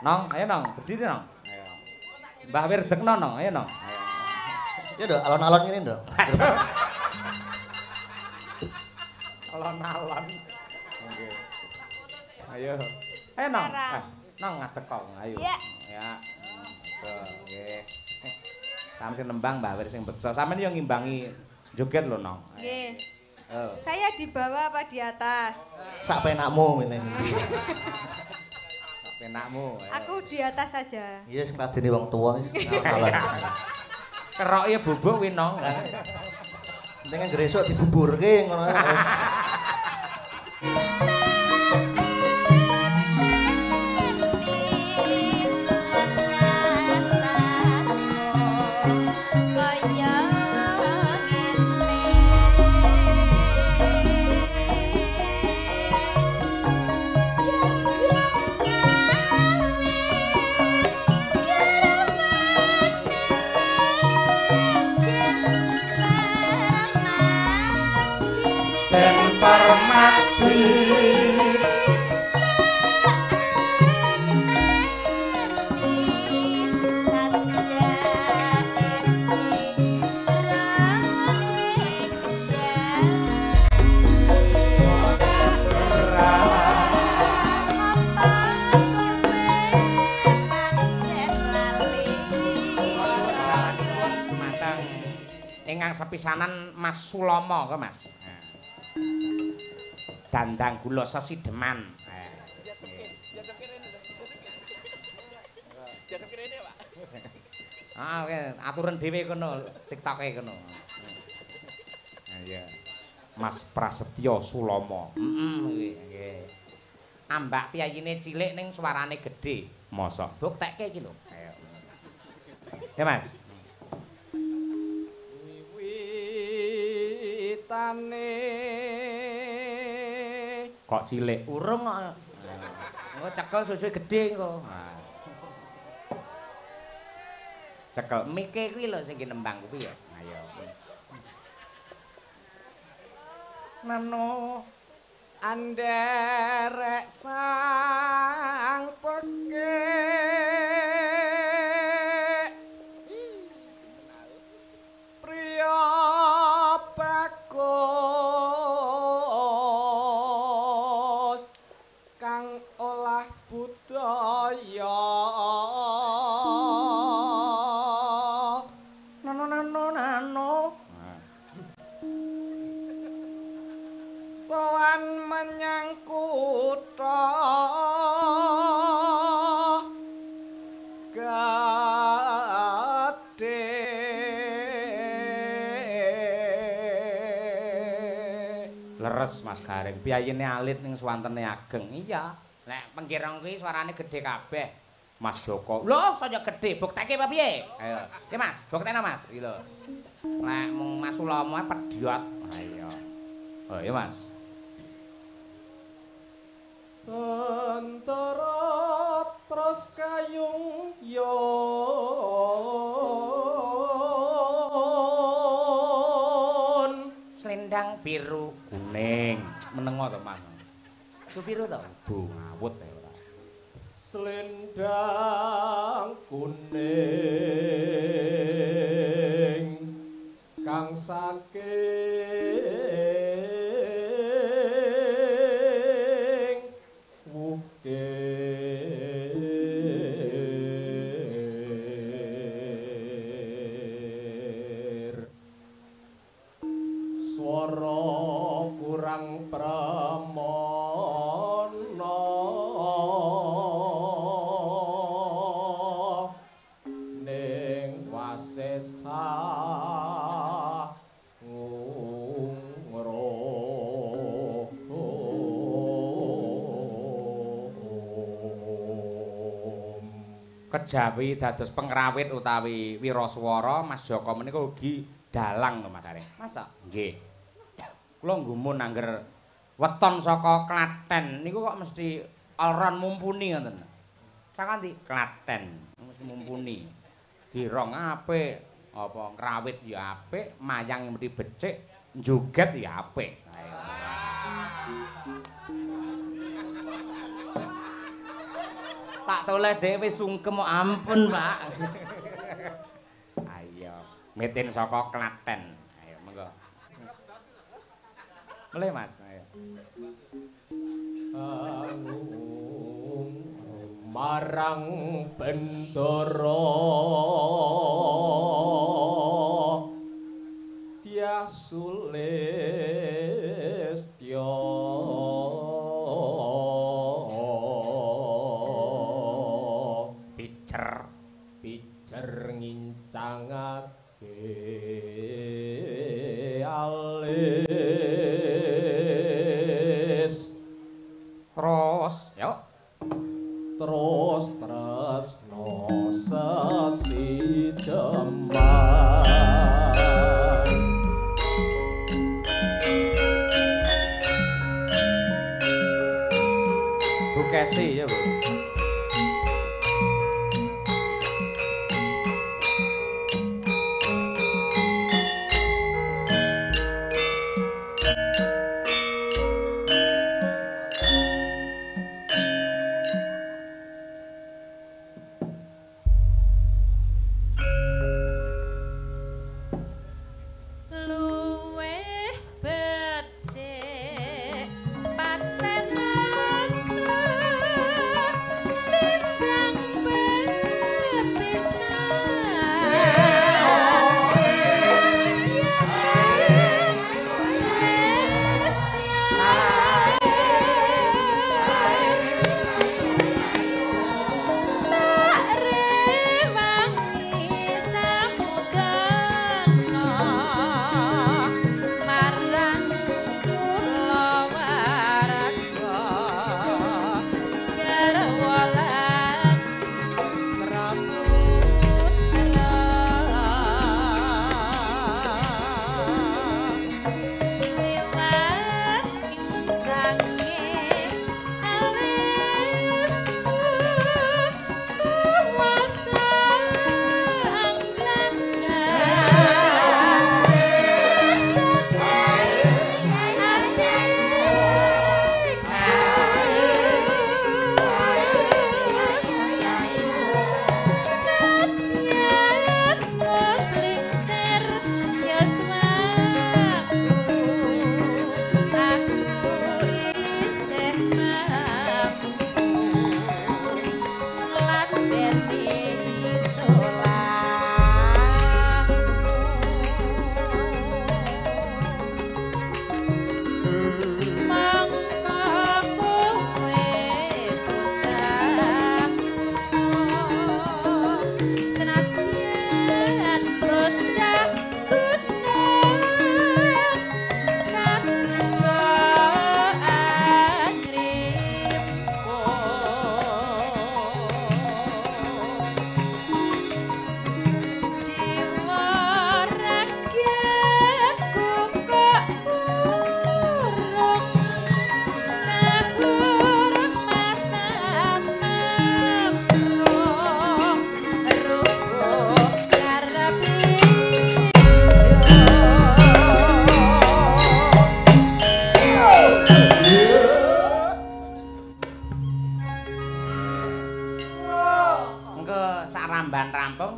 Nong, ayo Nong, berdiri Nong. Ayo. Mbah Wirdekno Nong, ayo Nong. Ayo. Ya Nduk, alon-alon ngene Nduk. Alon-alon. Nggih. Ayo. Ayo Nong. Nong ngadeg kok, ayo. Ya. Nggih. Sampeyan nembang Mbah Wir sing beksa. Sampeyan yo ngimbangi joget lho Nong. Nggih. Saya di bawah apa di atas? Sak penakmu ngene iki. Sak penakmu. Aku di atas saja. Iya sing radene wong tuwa wis alon. Keroke bubuk kuwi Nong. Penting anggere esuk dibuburke ngono wis. Permati ingkang sepisanan Mas Sulomo ke Mas. Dandang gula sesideman. Ah, oke, aturan dhewe kono, TikTok-e kono. Nah, iya. Mas Prasetyo Sulomo. Nggih. Ambak piyayine cilik ning suarane gedhe. Mosok buktekke iki lho. Ayo. Ya, Mas. Wiwitane kok cilik urung kok. Engko cekel susu gedhe engko. Cekel mike kuwi lho sing nembang kuwi ya. Ayo. Nano anderek sang pekek priya bagus kang olah budaya nano soan menyang kutha gadhe leres Mas Garing piyayine alit ning swantene ageng iya nek penggirang kuwi suarane gedhe kabeh Mas Joko lho saya gedhe bukteke apa piye ayo iki Mas buktekno Mas iki lho nek mung Mas Sulomo pediot ayo oh iya Mas antara tros kayung yon selendang biru kuning menengo to Mas itu biru to bu ngawut ya ora selendang kuning kang saking wukir swara kurang pramana ning wasesa kejawi dados pengrawit utawi wiraswara Mas Joko menika ugi dalang lho Mas Are. Masa? Nggih. Kula nggumun angger weton saka Klaten niku kok mesti alron mumpuni ngoten. Saka ndi? Klaten. Mesti mumpuni. Girong apik, apa ngrawit ya apik, mayang mesti becik, njoget ya apik. Tak toleh dhewe sungkem ampun, Pak. Ayo, metin saka Klaten. Ayo, monggo. Mulai, Mas. Ayo. Marang Bendoro Tia Sulistyo pijer ngincangake alis Terus, yuk. Terus tresno sesideman Bu Kesi ya, Bu.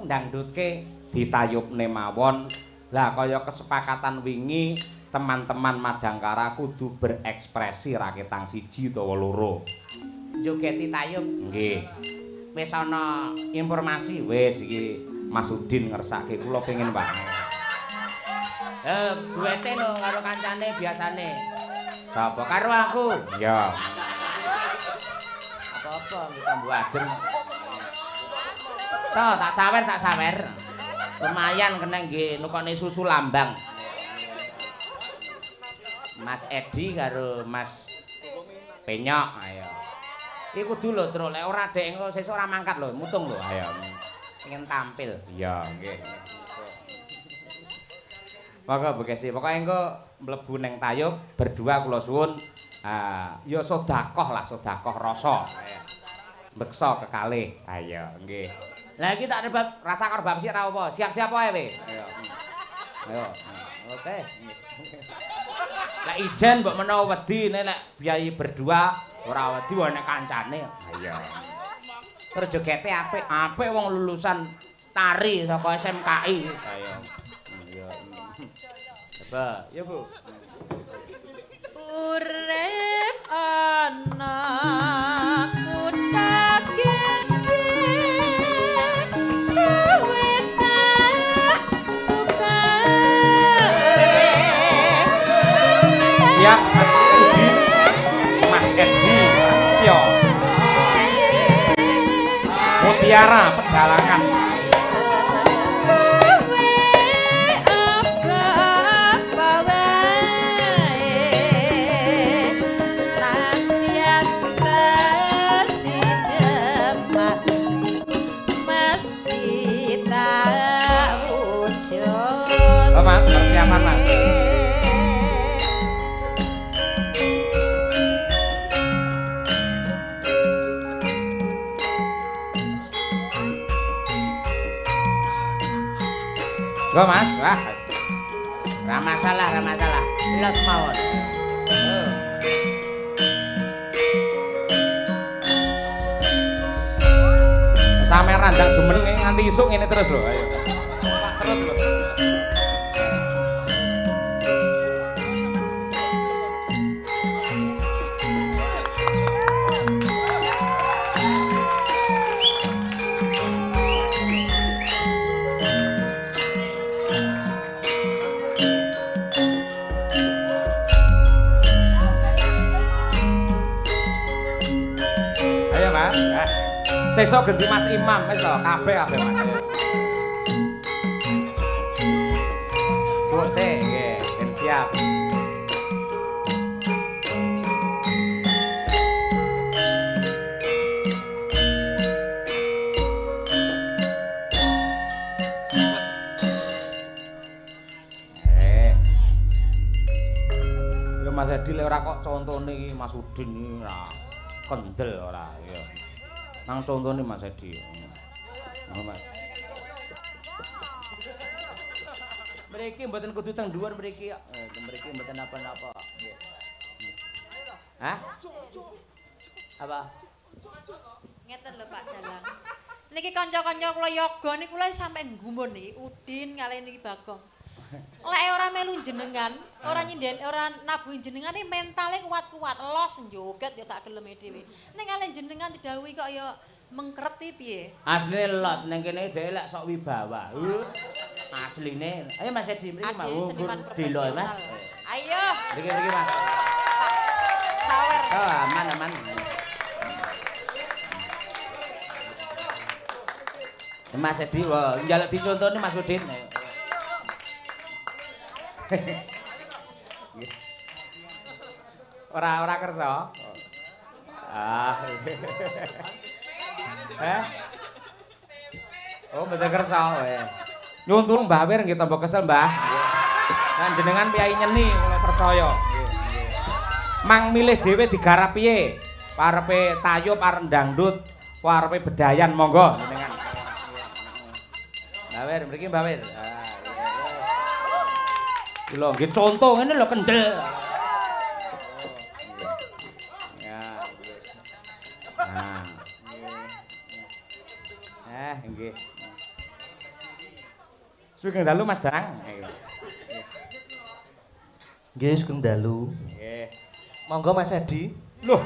dangdutke ditayubne mawon. Lah kaya kesepakatan wingi teman-teman Madangkara kudu berekspresi raketang siji utawa loro. Jogeti tayub. Nggih. Wis ana informasi wis iki Mas Udin ngersake kula pengen Pak. Duete no karo kancane biasane. Sapa karo aku? Ya. Apa-apa kita mbuh adem. Toh tak sawer. Lumayan kena nggih nukone susu lambang. Mas Edi karo Mas Penyok ayo. Iki kudu lho truk lek ora dek engko sesuk ora mangkat lho, mutung lho ayo. Pengen tampil. Iya, nggih. Maka bekesi, pokoke engko mlebu ning tayub berdua kula suwun ya sedekah lah, sedekah rasa. Beksa kekalih. Ayo, nggih. Lah iki tak rebab rasa karo bab sik ta apa? Siap-siap wae kowe. Ayo. Ayo. Oke. Lek ijen mbok menawa wedi nek biayi berdua ora wedi wae nek kancane. Ayo. Terus jogete apik wong lulusan tari saka SMKI. Ayo. Iya. Coba, ya Bu. Urip ana kutha gede kowe tak Siap Mas Edi Prasetyo Mutiara Pedalangan Mas, persiapan Mas. Go Mas, wah. Ra masalah. Los mawon. Sampe randang jumeneng nganti isuk ngene terus lho, ayo. Terus lho. Sesuk ganti Mas Imam wis to, kabeh Mas. Suwun sih, nggih, ben siap. Ya Mas Edi lek ora kok contone iki Mas Udin iki ora kendel ora ya. Nang contone Mas Edi. Mas. Mriki mboten kudu teng dhuwur mriki. Mriki mboten napa-napa. Nggih. Hah? Apa? Ngeten lho Pak Dalang. Niki kanca-kanca kula yoga niku lha sampe nggumun niki Udin kalih niki Bagong. Lek ora melu jenengan, ora nyinden, ora nabuhi jenengan iki mentale kuat-kuat, los njoget ya sak geleme dhewe. Ning kalih jenengan didhawuhi kok ya mengkreti piye? Asline los ning kene dhewe lek sok wibawa. Asline. Ayo Mas Edi mriki mau dilo Mas. Ayo. Mriki Mas. Sawer. Oh, aman. Mas Edi wae njaluk dicontoni Mas Udin. Ora kersa. Oh, mboten kersa wae. Nyuwun tulung Mbah Wir nggih tambah kesel, Mbah. Kan jenengan piyai nyeni kula percaya. Mang milih dhewe digarap piye? Parepe tayub arep dangdut, parepe bedayan monggo jenengan. Mbah Wir mriki Mbah Wir. Lho nggih conto ngene lho kendel. Ya. Nah. Nggih. Sugeng dalu Mas Dang. Nggih, sugeng dalu. Nggih. Monggo Mas Edi. Loh.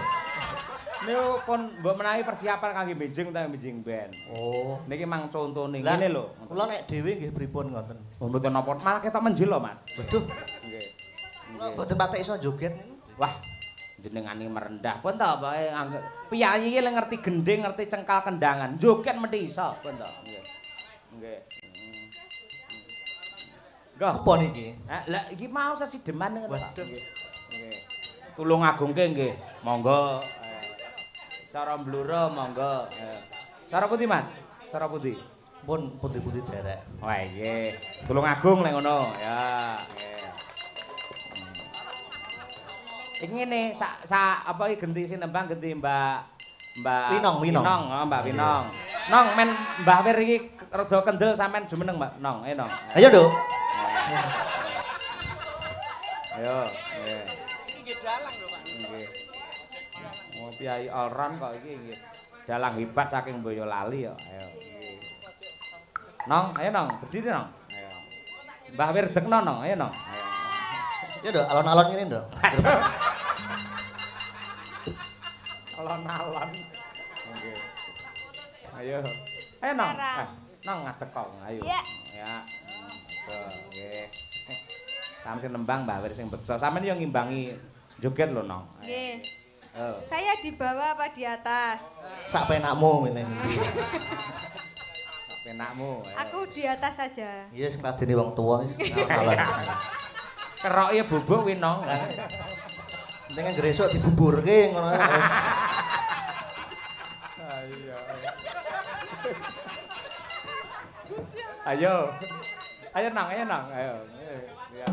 Niku pun mbok menawi persiapan kangge benjing utawa benjing band. Oh, niki mang contone ngene lho. Kula nek dhewe nggih pripun ngoten. Oh, mboten napa, malah ketok menjil lho, Mas. Waduh. Nggih. Kula mboten patek iso joget niku. Wah, jenengane merendah. Pun to bae piyayi iki ngerti gending, ngerti cengkal kendangan. Joget mesti iso, pun to. Nggih. Nggih. Nggih. Apa niki? Lah iki mau sesideman ngono, Pak. Waduh. Nggih. Tulung agungke nggih. Monggo. Cara mbluro monggo. Cara putih Mas? Cara putih. Pun putih-putih derek. Wah nggih. Tulung agung lek ngono. Ya, nggih. Iki ngene sak apa iki genti sing nembang genti Mbak Winong. Oh, Mbak Winong. Nong men Mbah Wir iki rada kendel sampean jumeneng Mbak Nong. Nong. Ayo, Duk. Ayo, nggih. Iki nggih dalang lho, Pak. Nggih. Oh, Piai Alran kok iki nggih. dalang hebat saking Boyolali ya. Ayo. Nong, ayo Nong, berdiri Nong. Ayo. Mbah Wirdekno Nong, ayo Nong. Ayo. Ya Nduk, alon-alon ngene Nduk. Alon-alon. Nggih. Ayo. Ayo Nong. Nong ngadeg kok, ayo. Ya. Nggih. Sampe sing nembang Mbah Wir sing beksa. Sampeyan yo ngimbangi joget lho Nong. Nggih. Oh. Saya di bawah apa di atas? Sak penakmu ngene. Penakmu. Aku di atas saja. Iya sing ladene wong tuwa wis alon. Keroke bubuk kuwi Nong. Penting anggere esuk dibuburke ngono wis. Ayo. Ayo Nong, ayo Nong, ayo. Ya.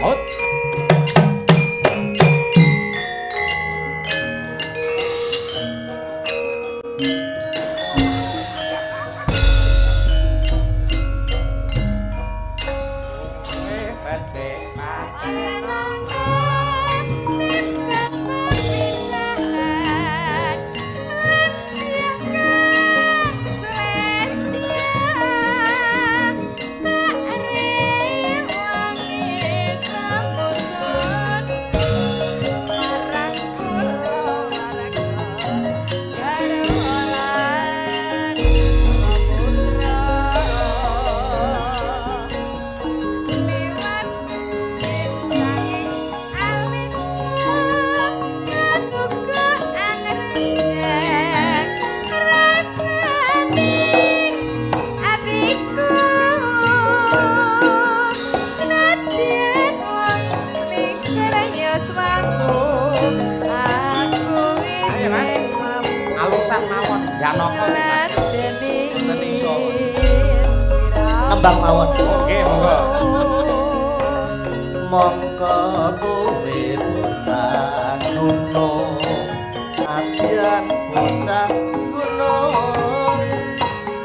Out. Nembang mawon. Nggih, monggo. Mongko kowe bocah gunung, adyan bocah gunung,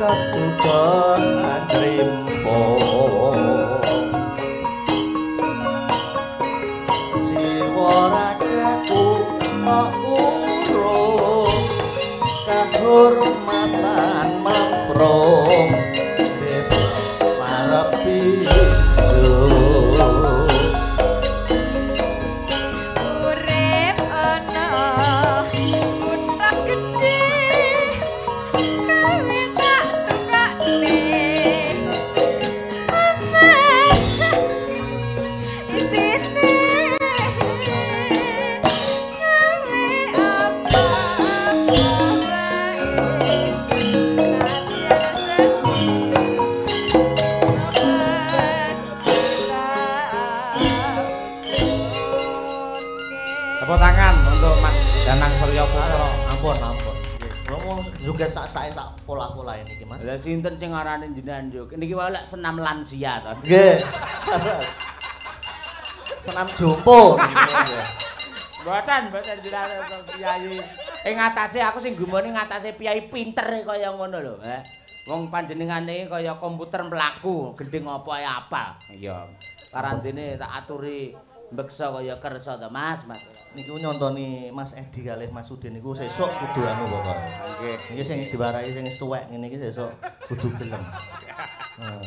ketuban andrimpo. Jiwa ragaku kok urung, kahormatan mamprong. Urip ana kutha gedhe kowe tak tukakne isine kowe apa Tepuk tangan untuk Mas Danang Surya Putra. Ampun. Kalau mau joget sak-sake sak pola-pola ini Mas. Lah sinten sing arane jenengan yo? Niki wae lek senam lansia to. Nggih. Senam jompo. Mboten jenengan piyayi. Ngatasi aku sing gumone ngatasi piyayi pinter kaya ngono lho, Wong panjenengane kaya komputer mlaku, gending apa ae apal. Iya. Karantine tak aturi mbeksa kaya kersa to, Mas. Niku nyontoni Mas Edi kalih Mas Udin niku sesuk kudu anu pokoke. Nggih. Iki sing diwarai sing wis tuwek ngene iki sesuk kudu gelem.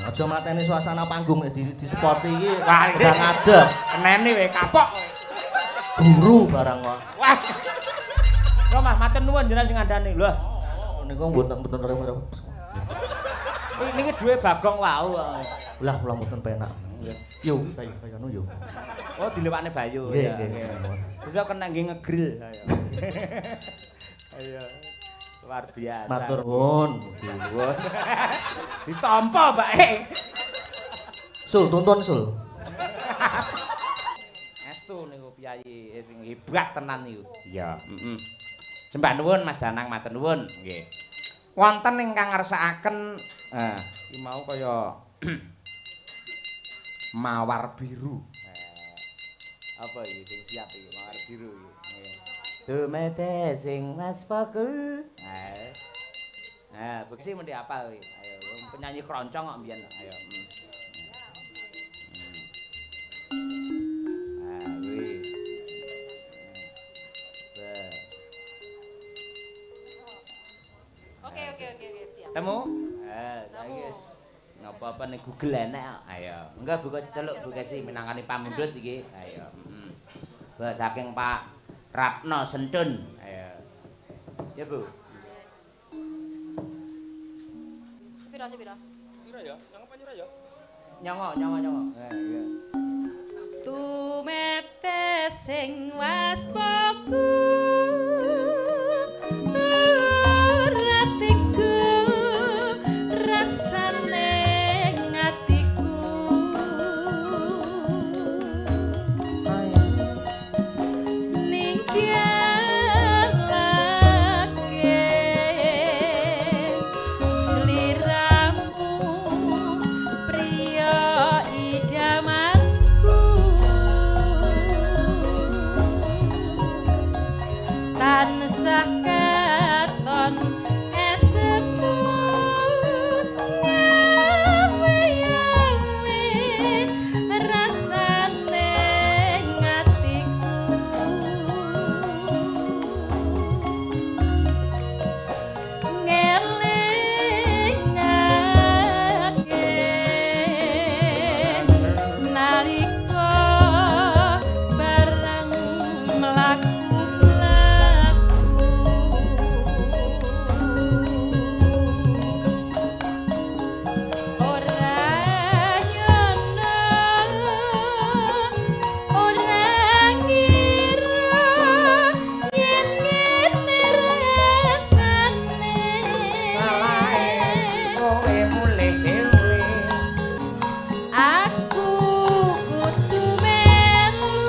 Aja mateni suasana panggung wis di-spoti iki udah ngadeg. Seneni we kapok. Guru barang kok. Wah. Lho Mas, matur nuwun jenengan sing ngandani. Lho. Niku mboten repot. Niki duwe Bagong wau. Lah kula mboten penak. Yo, kayu anu yo. Oh, dilewakne Bayu. Nggih. Bisa kena nggih ngegril. Ayo. Luar biasa. Matur nuwun. Ditampa, Mbak. Sul, tuntun Sul. Estu niku piyayi sing hebat tenan niku. Iya, Sembah nuwun Mas Danang, matur nuwun. Nggih. Wonten ingkang ngersakaken iki mau kaya mawar biru. Apa iki sing siap iki mawar biru iki. Dumete sing Mas Pakul. beksi mesti apal kuwi. Ayo, penyanyi keroncong kok mbiyen. Ayo. Kuwi. Oke, siap. Temu? Saiki wis ngapa-apa ning Google enek kok. Ayo. Enggak buka celuk Bukesi minangkani pamundhut iki. Ayo. Wah, saking Pak Ratno Sentun. Ayo. Ya, Bu. Sepira. Nyura ya? Nyong apa nyura ya? Nyongo. Iya. Tumete sing waspaku ratiku rasane ngatiku ningkian lake sliramu priya idamanku tansah katon esemu ngawe-awe rasane ngatiku ngelingake nalika bareng mlaku-mlaku ora nyono ora ngira yen ngene rasane Kowe mulih dhewe. aku kudu melu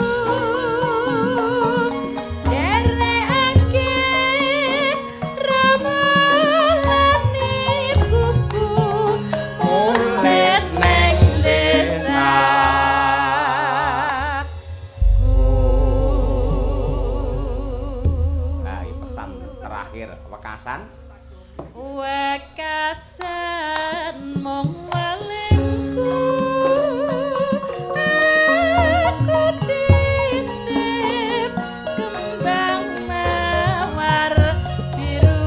dereake ramalan ibuku mulet neng desa Nah, iki pesan terakhir wekasan. wekasan mong walengku aku titip kembang mawar biru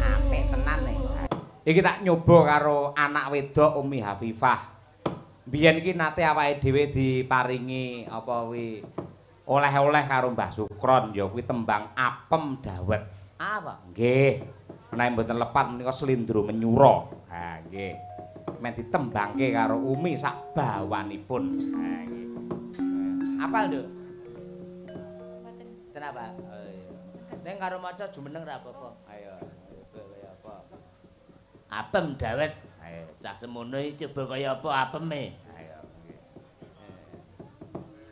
Apik tenan nih. Iki tak nyoba karo anak wedok Umi Hafifah. Biyen iki nate awake dhewe diparingi apa kuwi oleh-oleh karo Mbah Sukron ya kuwi tembang apem dawet. Apa? Nggih. Menawi mboten lepat menika Slindro Menyura. Ha nggih. Men ditembangke karo Umi sak bawanipun. Ha nggih. Apal, Nduk? Mboten. Kenapa? Oh iya. Ning karo maca jumeneng ra apa-apa. Ayo. Kaya apa? Apem dawet. Ayo, cah semono iki coba kaya apa apeme. Ayo.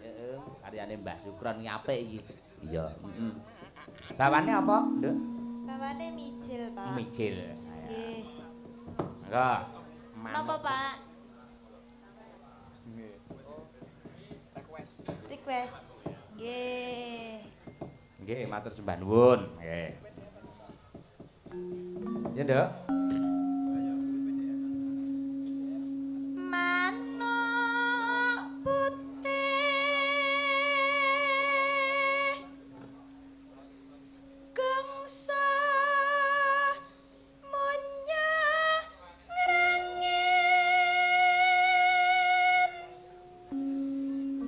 Heeh, karyane Mbah Sukron iki apik iki. Iya, heeh. Bawane apa, Nduk? Bawane mijil, Pak. Mijil. Ayo. Nggih. Monggo. Napa, Pak? Nggih. Request. Nggih. Nggih, matur sembah nuwun. Nggih. Ya, Nduk. Manuk putih gangsa munyah ngrengin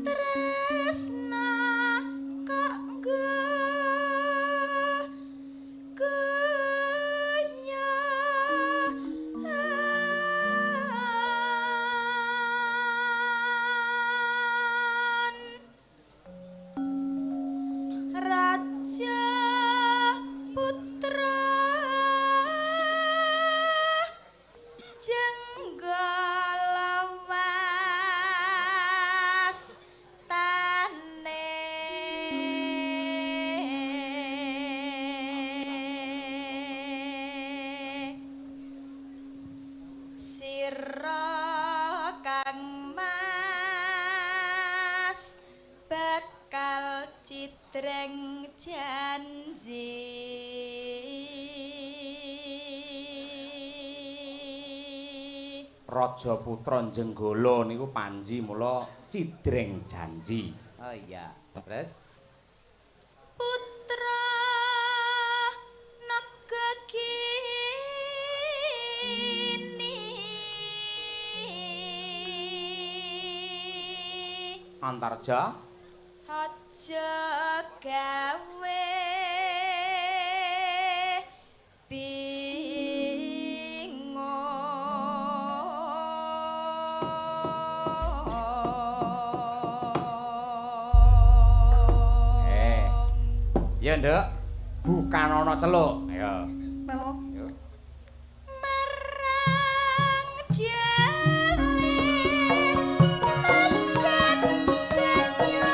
tresna kanggo goyang Dreng janji Raja Putra Jenggala niku Panji mula cidreng janji. Oh iya, terus putra negegini Antarja aja gawe ya nduk, bukan ana celuk. Ayo. Yo. Marang jale pancen banyu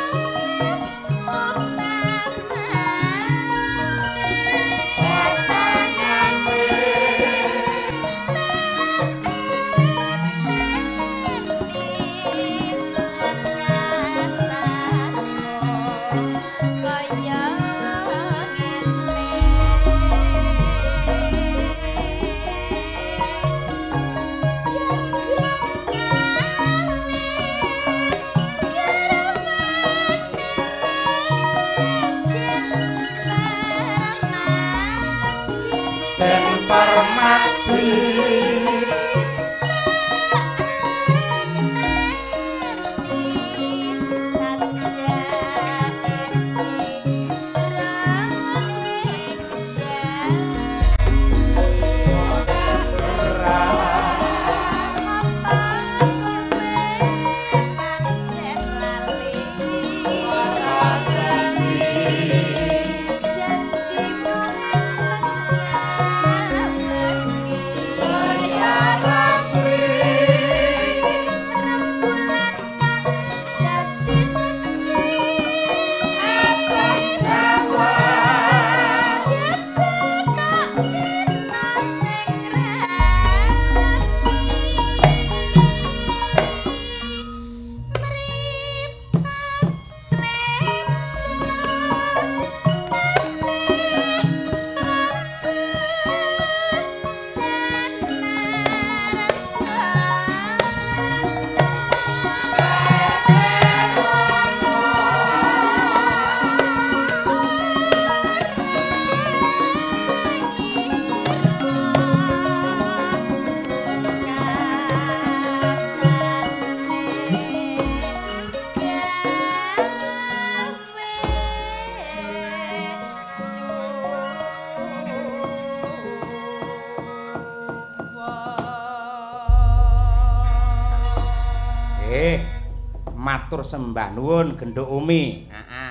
matur sembah nuwun Genduk Umi. Heeh.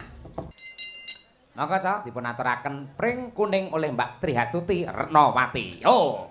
Maka Cak dipun aturaken pring kuning oleh Mbak Trihastuti Retnawati. Yo.